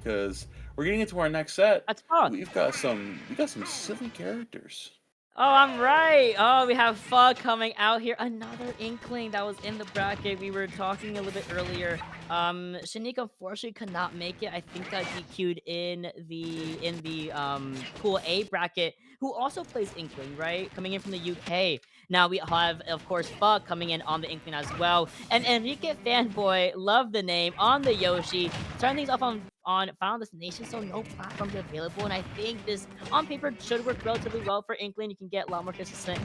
because we're getting into our next set. That's fun. We got some silly characters. Oh, I'm right. Oh, we have PHO coming out here. Another Inkling that was in the bracket. We were talking a little bit earlier. Shanique unfortunately could not make it. I think got DQ'd in the Pool A bracket. Who also plays Inkling, right? Coming in from the UK. Now we have, of course, PHO coming in on the Inkling as well. And ENRIQUE Fanboy, love the name, on the Yoshi. Starting things off on Final Destination, so no platforms available. And I think this on paper should work relatively well for Inkling. You can get a lot more consistent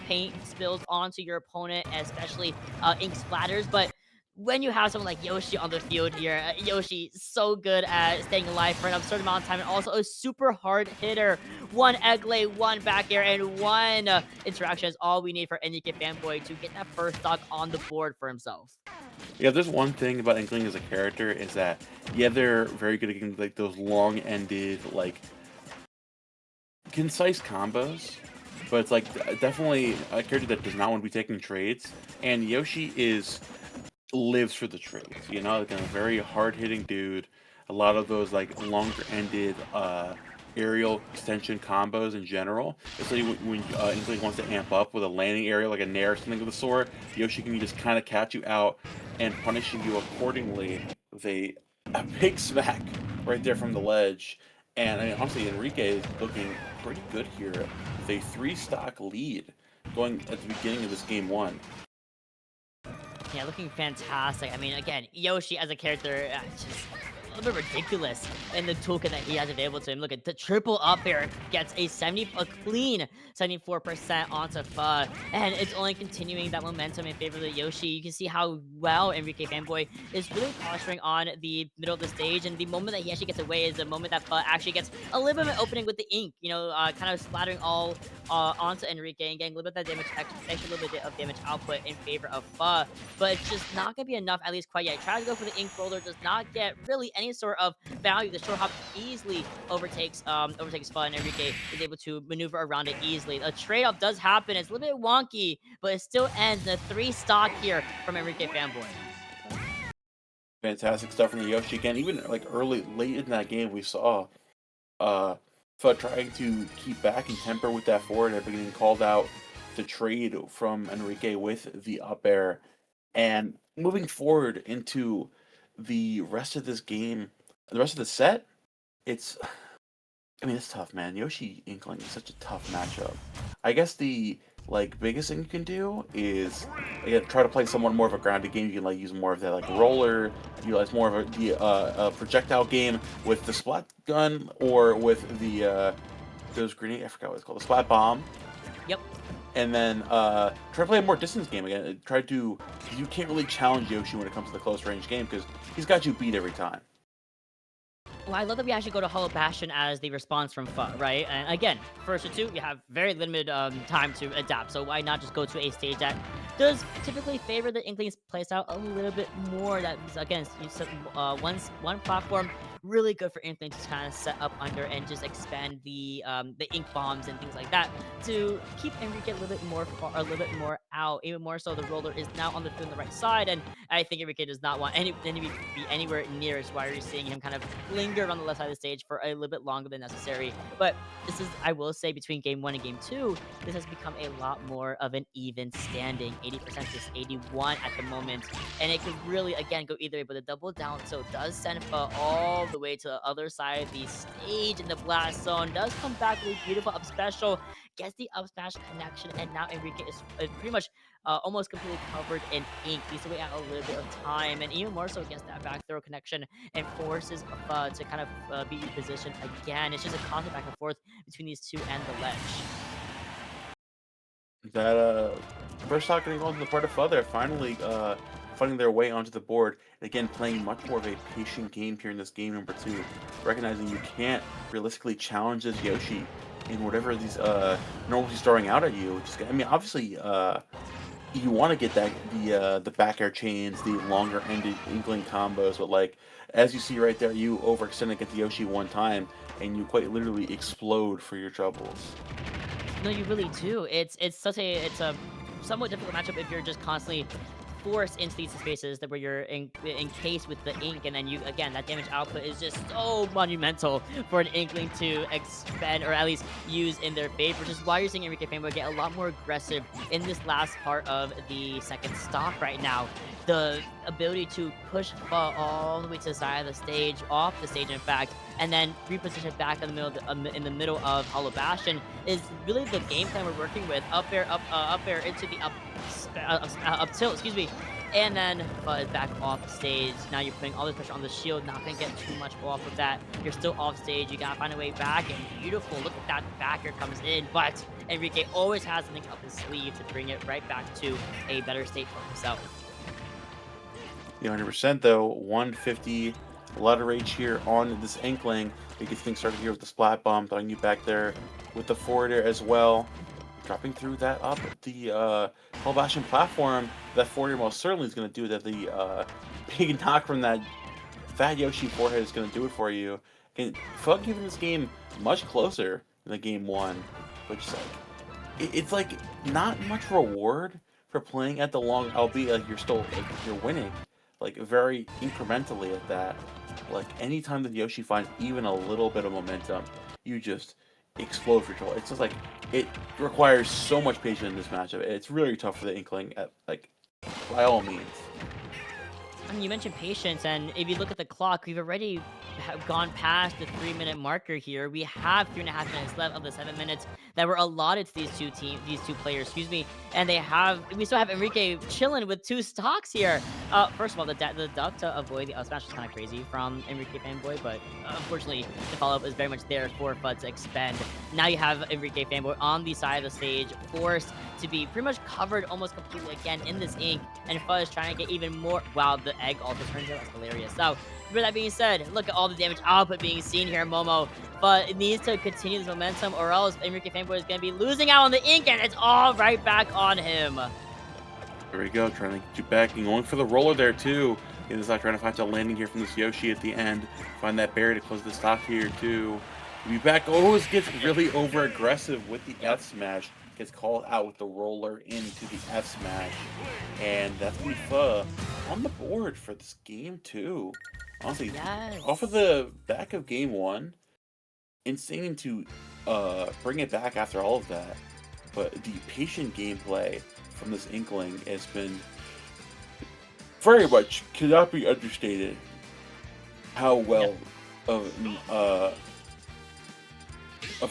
paint spills onto your opponent, especially ink splatters. But when you have someone like Yoshi on the field here, Yoshi so good at staying alive for an absurd amount of time, and also a super hard hitter. One egg lay, one back air, and one interaction is all we need for ENRIQUE Fanboy to get that first stock on the board for himself. Yeah, there's one thing about Inkling as a character is that yeah, they're very good at getting like those long-ended, like concise combos, but it's like definitely a character that does not want to be taking trades. And Yoshi is lives for the trades, like a very hard-hitting dude. A lot of those like longer-ended aerial extension combos in general. Especially when Inkling wants to amp up with a landing area like a nair or something of the sort, Yoshi can just kind of catch you out and punishing you accordingly with a big smack right there from the ledge. And I mean, honestly, Enrique is looking pretty good here with a 3 stock lead going at the beginning of this game one. Yeah, looking fantastic. I mean, again, Yoshi as a character, just a little bit ridiculous in the toolkit that he has available to him. Look at the triple up air, gets a clean 74% onto PHO, and it's only continuing that momentum in favor of the Yoshi. You can see how well ENRIQUE Fanboy is really posturing on the middle of the stage, and the moment that he actually gets away is the moment that PHO actually gets a little bit of an opening with the ink, kind of splattering all onto ENRIQUE and getting a little bit of that damage, extra little bit of damage output in favor of PHO, but it's just not going to be enough, at least quite yet. Tries to go for the ink roller, does not get really any sort of value. The short hop easily overtakes PHO, and ENRIQUE is able to maneuver around it easily. A trade-off does happen. It's a little bit wonky, but it still ends in a 3 stock here from ENRIQUE Fanboy. Fantastic stuff from the Yoshi again. Even like late in that game, we saw FUD trying to keep back and temper with that forward and getting called out to trade from Enrique with the up air. And moving forward into the rest of this game, the rest of the set, it's it's tough, man. Yoshi Inkling is such a tough matchup. I guess the biggest thing you can do is try to play someone more of a grounded game. You can use more of that roller, utilize more of a projectile game with the splat gun or with the those grenade. I forgot what it's called, the splat bomb. Yep. And then try to play a more distance game again. You can't really challenge Yoshi when it comes to the close range game because he's got you beat every time. Well, I love that we actually go to Hollow Bastion as the response from PHO, right? And again, first or two, you have very limited time to adapt, so why not just go to a stage that does typically favor the Inkling's playstyle a little bit more? That, again, you set one platform really good for Inkling to kind of set up under and just expand the ink bombs and things like that to keep Enrique a little bit more a little bit more out. Even more so, the roller is now on the field on the right side, and I think Enrique does not want any to be anywhere near as why you're seeing him kind of linger on the left side of the stage for a little bit longer than necessary. But this is, I will say, between game 1 and game 2, this has become a lot more of an even standing, 80% to 81 at the moment, and it could really again go either way. But the double down tilt does send PHO all the way to the other side of the stage in the blast zone. Does come back with a beautiful up special, gets the up smash connection, and now Enrique is pretty much almost completely covered in ink. Needs to wait out a little bit of time, and even more so against that back throw connection, and forces to kind of be repositioned again. It's just a constant back and forth between these two and the ledge. That first stock getting on to the part of FUD, they're finally finding their way onto the board. Again, playing much more of a patient game here in this game number 2, recognizing you can't realistically challenge this Yoshi in whatever these normally he's throwing out at you. Obviously, you want to get the back air chains, the longer ended Inkling combos, but as you see right there, you overextend against Yoshi one time, and you quite literally explode for your troubles. No, you really do. It's a somewhat difficult matchup if you're just constantly forced into these spaces that where you're encased with the ink, and then you again that damage output is just so monumental for an Inkling to expend or at least use in their favor, which is why you're seeing Enrique Fanboy get a lot more aggressive in this last part of the second stock right now. The ability to push Pho all the way to the side of the stage, off the stage, in fact, and then reposition back in the middle in the middle of Hollow Bastion is really the game plan we're working with. Up air, up air into the up tilt, excuse me. And then Pho is back off stage. Now you're putting all this pressure on the shield. Not gonna get too much off of that. You're still off stage. You gotta find a way back. And beautiful. Look at that backer comes in. But Enrique always has something up his sleeve to bring it right back to a better state for himself. Yeah, 100% though. 150. A lot of rage here on this Inkling. You get things started here with the splat bomb, throwing you back there with the forward air as well. Dropping through that up the Hollow Bastion platform. That forward air most certainly is going to do that. The big knock from that fat Yoshi forehead is going to do it for you. And Pho giving this game much closer than the game one, which is like it's like not much reward for playing at the long, albeit like you're still like you're winning, like very incrementally at that. Like anytime that Yoshi finds even a little bit of momentum, you just explode for joy. It's just like it requires so much patience in this matchup. It's really tough for the Inkling at like by all means. I mean, you mentioned patience, and if you look at the clock, we've already gone past the 3-minute marker here. We have 3.5 minutes left of the 7 minutes that were allotted to these two players, excuse me. And we still have Enrique chilling with 2 stocks here. First of all, the duck to avoid the up smash was kind of crazy from Enrique Fanboy, but unfortunately, the follow-up is very much there for Pho to expend. Now you have Enrique Fanboy on the side of the stage, forced to be pretty much covered almost completely again in this ink, and Pho is trying to get even more. Wow, the egg also turns out. That's hilarious. So, with that being said, look at all the damage output being seen here, Momo. But it needs to continue this momentum, or else Enrique Fanboy is going to be losing out on the ink, and it's all right back on him. There we go, trying to get you back and going for the roller there too. He is trying to find a landing here from this Yoshi at the end. Find that barrier to close the stock here too. Be back. Always gets really over aggressive with the F smash. Gets called out with the roller into the F smash, and that's gonna be Pho on the board for this game too. Honestly, Yes. off of the back of game one, insane to bring it back after all of that. But the patient gameplay from this Inkling has been very much cannot be understated. How well of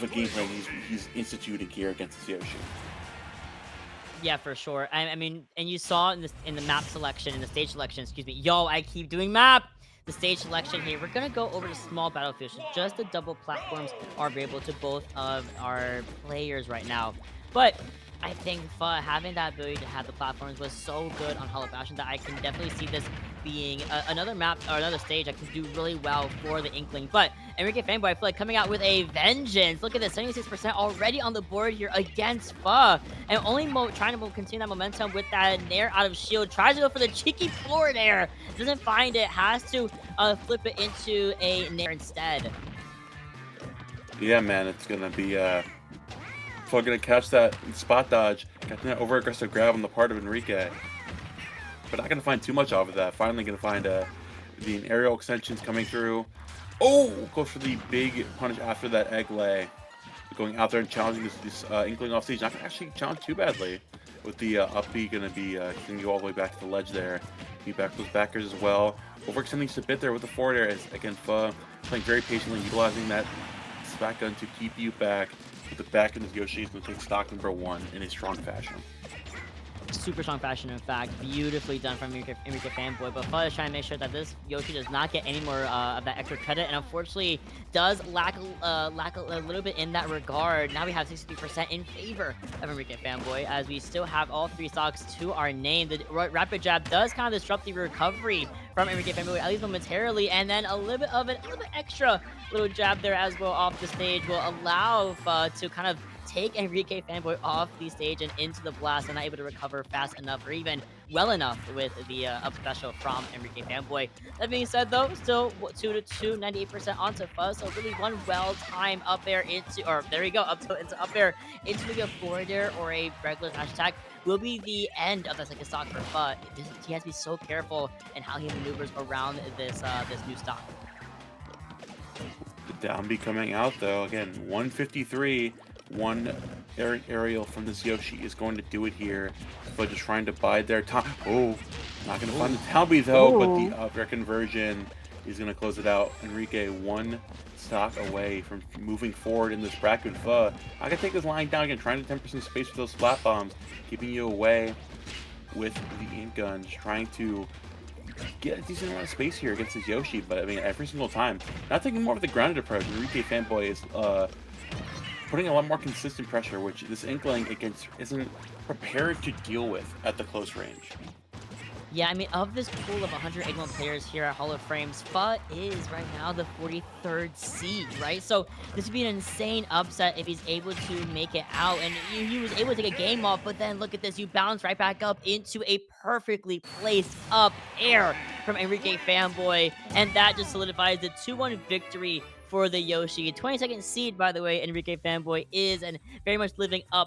a game plan he's instituting here against this Yoshi. Yeah, for sure. I mean, and you saw in the map selection, in the stage selection, excuse me. Yo, I keep doing map. The stage selection here. We're gonna go over to small battlefields. So just the double platforms are available to both of our players right now. But I think having that ability to have the platforms was so good on Hollow Bastion that I can definitely see this being another map or another stage that can do really well for the Inkling. But Enrique Fanboy, I feel like coming out with a vengeance. Look at this, 76% already on the board here against Pho. And only trying to continue that momentum with that nair out of shield. Tries to go for the cheeky floor there. Doesn't find it. Has to flip it into a nair instead. Yeah, man, it's gonna be Pho gonna catch that spot dodge, catching that over aggressive grab on the part of Enrique. But not gonna find too much off of that. Finally gonna find the aerial extensions coming through. Oh, goes for the big punish after that egg lay. Going out there and challenging this Inkling off stage. Not gonna actually challenge too badly. With the up B gonna be gonna go all the way back to the ledge there. Be back those backers as well. Overextending just a bit there with the forward air. As, again, Pho playing very patiently, utilizing that back gun to keep you back. With the back end of Yoshi is going to take stock number 1 in a strong fashion. Super strong fashion, in fact. Beautifully done from Enrique Fanboy. But Pho is trying to make sure that this Yoshi does not get any more of that extra credit, and unfortunately does lack a little bit in that regard. Now we have 63% in favor of Enrique Fanboy, as we still have all 3 stocks to our name. The rapid jab does kind of disrupt the recovery from Enrique Fanboy, at least momentarily, and then a little bit extra little jab there as well off the stage will allow Pho to kind of take Enrique Fanboy off the stage and into the blast, and not able to recover fast enough or even well enough with the up special from Enrique Fanboy. That being said, though, still 2-2, 98% onto Pho, so really one well-timed up air into, or there we go, up tilt into up air into maybe a forward air or a regular dash attack will be the end of the second stock for Pho. He has to be so careful in how he maneuvers around this new stock. The down B coming out though. Again, 153. One aerial from this Yoshi is going to do it here. But just trying to bide their time. Oh, not going to find the down B though. But the up air conversion is going to close it out. Enrique one stock away from moving forward in this bracket. Pho, I can take this line down again, trying to temper some space with those splat bombs, keeping you away with the ink guns, trying to get a decent amount of space here against this Yoshi. But I mean, every single time, not taking more of the grounded approach. Enrique Fanboy is putting a lot more consistent pressure, which this Inkling against isn't prepared to deal with at the close range. Yeah, I mean, of this pool of 181 players here at Hall of Frames, Pho is right now the 43rd seed, right? So this would be an insane upset if he's able to make it out. And he was able to take a game off, but then look at this. You bounce right back up into a perfectly placed up air from Enrique Fanboy. And that just solidifies the 2-1 victory for the Yoshi. 22nd seed, by the way, Enrique Fanboy is, and very much living up